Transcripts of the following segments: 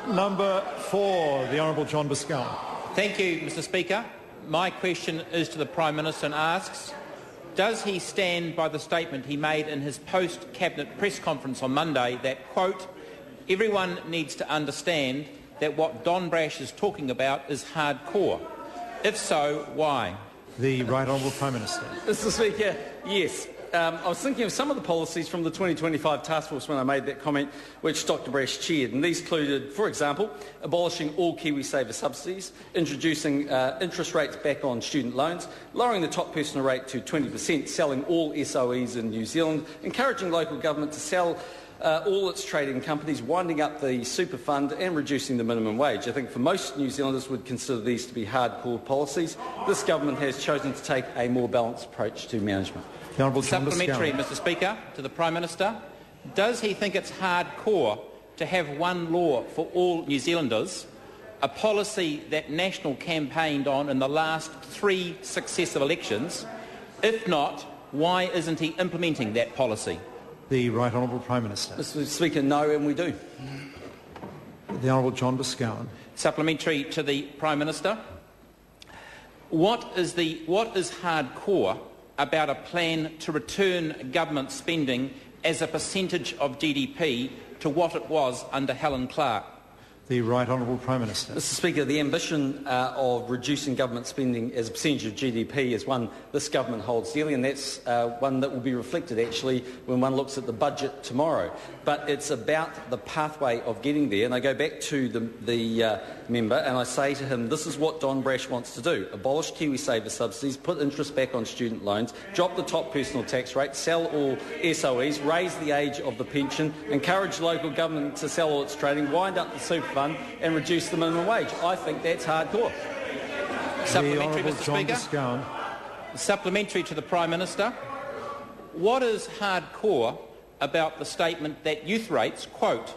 Number 4, the Honourable John Boscawen. Thank you, Mr Speaker. My question is to the Prime Minister and asks, does he stand by the statement he made in his post-Cabinet press conference on Monday that, quote, everyone needs to understand that what Don Brash is talking about is hardcore? If so, why? The Right Honourable Prime Minister. Mr Speaker, yes. I was thinking of some of the policies from the 2025 task force when I made that comment, which Dr Brash chaired, and these included, for example, abolishing all KiwiSaver subsidies, introducing interest rates back on student loans, lowering the top personal rate to 20%, selling all SOEs in New Zealand, encouraging local government to sell all its trading companies, winding up the super fund and reducing the minimum wage. I think for most New Zealanders would consider these to be hardcore policies. This government has chosen to take a more balanced approach to management. Supplementary, Mr Speaker, to the Prime Minister. Does he think it's hardcore to have one law for all New Zealanders, a policy that National campaigned on in the last 3 successive elections? If not, why isn't he implementing that policy? The Right Honourable Prime Minister. Mr Speaker, no, and we do. The Honourable John Boscawen. Supplementary to the Prime Minister. What is hardcore about a plan to return government spending as a percentage of GDP to what it was under Helen Clark? The Right Honourable Prime Minister. Mr Speaker, the ambition of reducing government spending as a percentage of GDP is one this government holds dearly, and that's one that will be reflected actually when one looks at the budget tomorrow. But it's about the pathway of getting there, and I go back to the member and I say to him, this is what Don Brash wants to do: abolish KiwiSaver subsidies, put interest back on student loans, drop the top personal tax rate, sell all SOEs, raise the age of the pension, encourage local government to sell all its trading, wind up the super fund and reduce the minimum wage. I think that's hardcore. Supplementary, Mr Speaker. Supplementary to the Prime Minister. What is hardcore about the statement that youth rates, quote,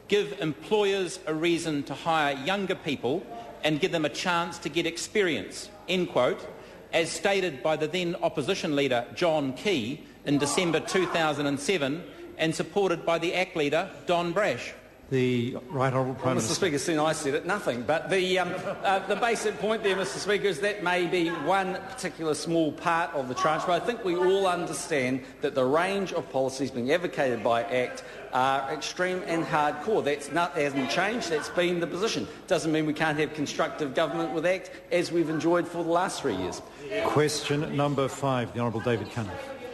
give employers a reason to hire younger people and give them a chance to get experience, end quote, as stated by the then opposition leader John Key in December 2007 and supported by the ACT leader Don Brash? The Right Honourable Prime Minister. Mr Speaker, soon I said it, nothing. But the basic point there, Mr Speaker, is that may be one particular small part of the tranche, but I think we all understand that the range of policies being advocated by ACT are extreme and hardcore. That hasn't changed, that's been the position. Doesn't mean we can't have constructive government with ACT, as we've enjoyed for the last 3 years. Question number 5, the Honourable David Cunliffe.